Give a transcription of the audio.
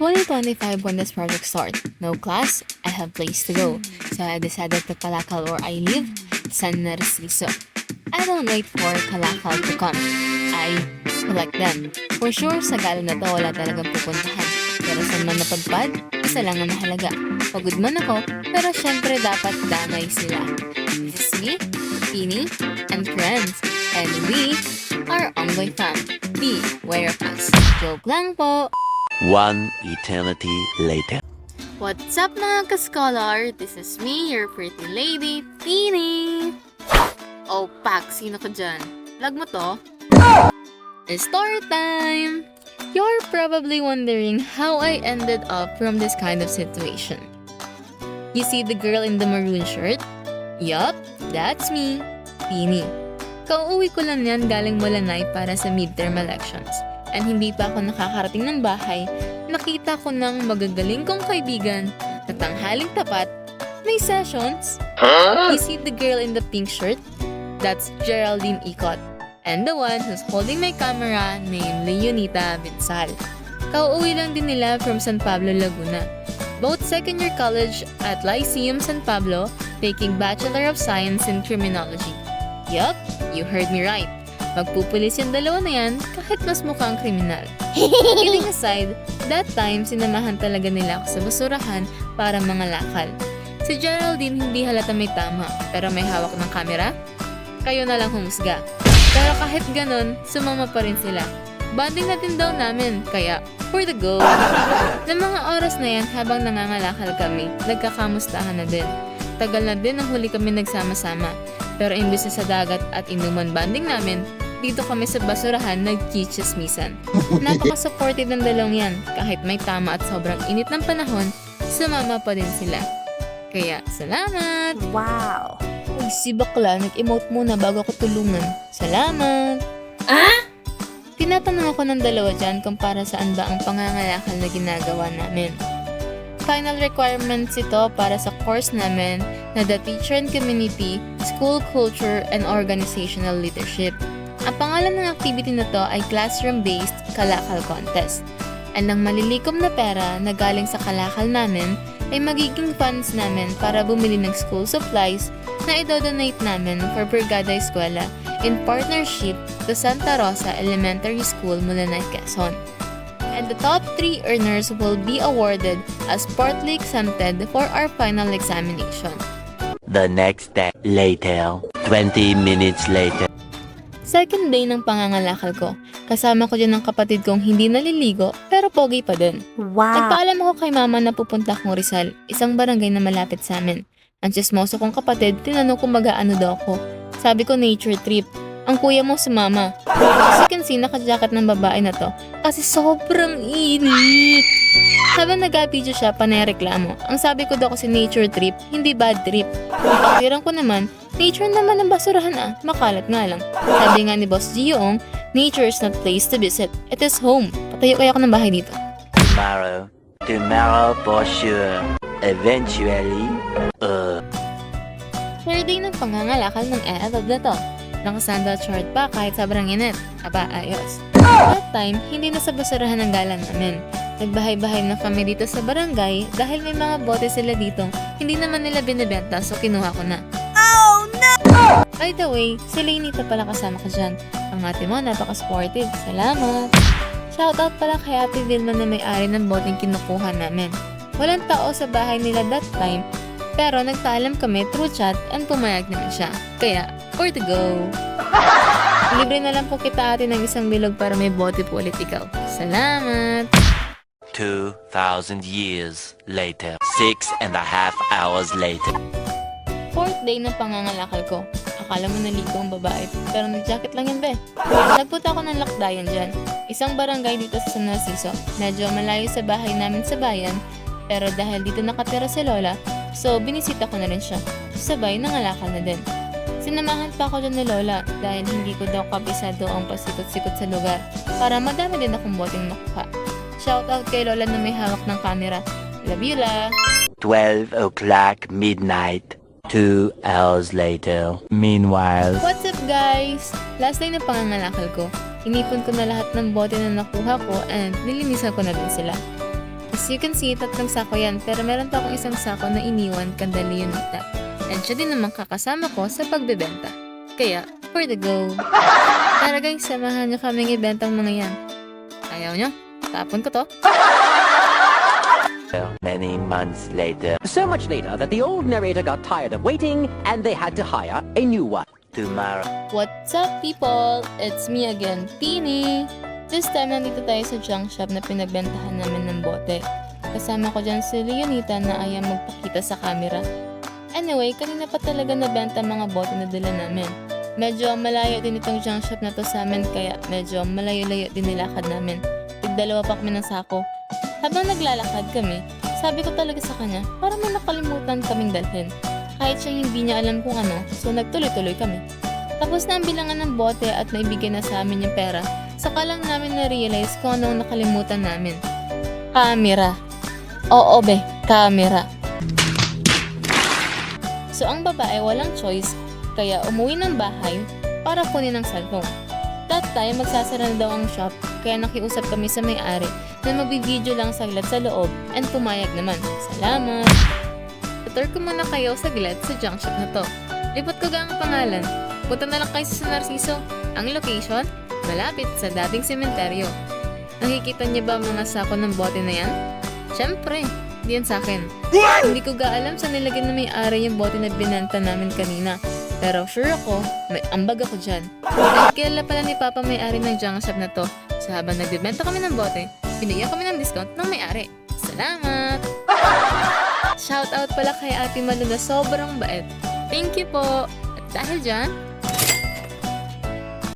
2025 when this project starts. No class, I have place to go. So I decided to kalakal or I leave San Narciso. I don't wait for kalakal to come. I collect them. For sure, sa gala na to wala talagang pupuntahan. Pero saan man napadpad, isa lang ang mahalaga. Pagod man ako, pero syempre dapat damay sila. This is me, Tini, and friends. And we are Onggoy Fam. Beware of us. Joke lang po. One eternity later. What's up mga ka-scholar? This is me, your pretty lady, Tini. Oh, Pak, sino ka dyan? Lag mo to? It's story time! You're probably wondering how I ended up from this kind of situation. You see the girl in the maroon shirt? Yup, that's me, Tini. Kauuwi ko lang yan galing Malanay para sa midterm elections. And hindi pa ako nakakarating ng bahay, nakita ko ng magagaling kong kaibigan na tanghaling tapat, may sessions. You see the girl in the pink shirt? That's Geraldine Icot. And the one who's holding my camera, namely Yunita Vinsal. Kauuwi lang din nila from San Pablo, Laguna. Both second-year college at Lyceum San Pablo, taking Bachelor of Science in Criminology. Yup, you heard me right. Magpupulis yung dalawa na yan kahit mas mukhang kriminal. Kidding aside, that time sinamahan talaga nila ako sa basurahan para mga lakal. Si Geraldine hindi halata may tama, pero may hawak ng kamera? Kayo na lang humusga. Pero kahit ganon, sumama pa rin sila. Bonding natin daw namin, kaya for the go. Ng mga oras na yan habang nangangalakal kami, nagkakamustahan na din. Tagal na din ang huli kami nagsama-sama. Pero imbis na sa dagat at inuman banding namin, dito kami sa basurahan nagkichismisan. Napaka-supportive ng dalawang yan. Kahit may tama at sobrang init ng panahon, sumama pa din sila. Kaya, salamat! Wow! Uy, si bakla, nag-emote muna bago ko tulungan. Salamat! Ah? Tinatanong ako ng dalawa dyan kung para saan ba ang pangangalakal na ginagawa namin. Final requirements ito para sa course namin na the Teacher and Community, School Culture, and Organizational Leadership. Ang pangalan ng activity na to ay Classroom-Based Kalakal Contest. At ang malilikom na pera na galing sa kalakal namin ay magiging funds namin para bumili ng school supplies na idodonate namin for Brigada Eskwela in partnership to Santa Rosa Elementary School, Malanay, Quezon. And the top 3 earners will be awarded as partly exempted for our final examination. The next day later. 20 minutes later. Second day ng pangangalakal ko. Kasama ko dyan ng kapatid kong hindi naliligo pero pogi pa din. Wow! Nagpaalam ako kay mama na pupunta akong Rizal, isang barangay na malapit sa amin. Ang chismoso kong kapatid, tinanong kung mag-aano daw ako. Sabi ko nature trip. Ang kuya mo sumama. As you can see, naka-jacket ng babae na to kasi sobrang init. Habang nag-video siya, panareklamo. Ang sabi ko daw kasi nature trip, hindi bad trip. Pagkirang ko naman, nature naman ang basurahan makalat nga lang. Sabi nga ni Boss Gioong, nature is not place to visit, it is home. Patayo kaya ako ng bahay dito. Tomorrow for sure. Eventually, Third day ng pangangalakal ng ELAB na to. Nakasandal short pa kahit sobrang init. Aba, ayos. That time, hindi na sa basurahan ang gala namin. Nagbahay-bahay na kami dito sa barangay dahil may mga bote sila dito. Hindi naman nila binibenta so kinuha ko na. Oh no! By the way, si Lainita pala kasama ka dyan. Ang ate mo, napaka-sportive. Salamat! Shoutout pala kay Ate Vilma na may-ari ng boteng kinukuha namin. Walang tao sa bahay nila that time, pero nagtaalam kami through chat and pumayag naman siya. Kaya, for the go! Libre na lang po kita ate ng isang bilog para may bote po ulit ikaw. Salamat! 2,000 years later. 6.5 hours later. Fourth day ng pangangalakal ko. Akala mo naligo ang babae, pero nag-jacket lang yan be. Nagpunta ako ng lakdayan dyan. Isang barangay dito sa San Narciso. Medyo malayo sa bahay namin sa bayan, pero dahil dito nakatira si Lola, so binisita ko na rin siya. Sabay nangalakal na din. Sinamahan pa ako dyan ni Lola dahil hindi ko daw kabisado ang pasikot-sikot sa lugar para madami din akong boteng makuha. Shoutout kay Lola na may hawak ng camera. Love you, La! 12 o'clock midnight. 2 hours later. Meanwhile, What's up guys? Last day na pangangalakal ko. Inipon ko na lahat ng bote na nakuha ko and nilinisan ko na din sila. As you can see, 3 sako yan, pero meron pa akong isang sako na iniwan kanda Leonita. And siya din naman kakasama ko sa pagbebenta. Kaya, for the go! Tara guys, samahan niyo kaming ibenta ang mga yan. Ayaw niyo? Tapon ko to. Many months later. So much later that the old narrator got tired of waiting and they had to hire a new one. Tomorrow. What's up, people? It's me again, Tini! This time, nandito tayo sa junk shop na pinagbentahan namin ng bote. Kasama ko dyan si Leonita na ayaw magpakita sa camera. Anyway, kanina pa talaga nabenta mga bote na dala namin. Medyo malayo din itong junk shop na to sa amin, kaya medyo malayo-layo din nilakad namin. Tig-2 pa kami ng sako. Habang naglalakad kami, sabi ko talaga sa kanya, para may nakalimutan kaming dalhin. Kahit siya hindi niya alam kung ano, so nagtuloy-tuloy kami. Tapos na ang bilangan ng bote at naibigay na sa amin yung pera, saka lang namin na-realize kung ano ang nakalimutan namin. Camera. Oo be, camera. So ang babae walang choice, kaya umuwi ng bahay para kunin ang cellphone. That time, magsasara na daw ang shop, kaya nakiusap kami sa may-ari na magbibideo lang saglit sa loob and pumayag naman. Salamat! Tutor ko muna kayo saglit sa junk shop na to. Lipot ko ang pangalan. Punta na lang kayo sa San Narciso. Ang location, malapit sa dating sementeryo. Nakikita niyo ba ang mga sako ng bote na yan? Siyempre, di yan sa akin. Hindi ko alam sa nilagay na may-ari yung bote na binenta namin kanina. Pero sure ako, may ambag ako dyan. Dahil kilala pala ni Papa may-ari ng junk shop na to. So habang nagbibenta kami ng bote, binigyan kami ng discount ng may-ari. Salamat! Shoutout pala kay Ate Malu na sobrang bait. Thank you po! At dahil dyan,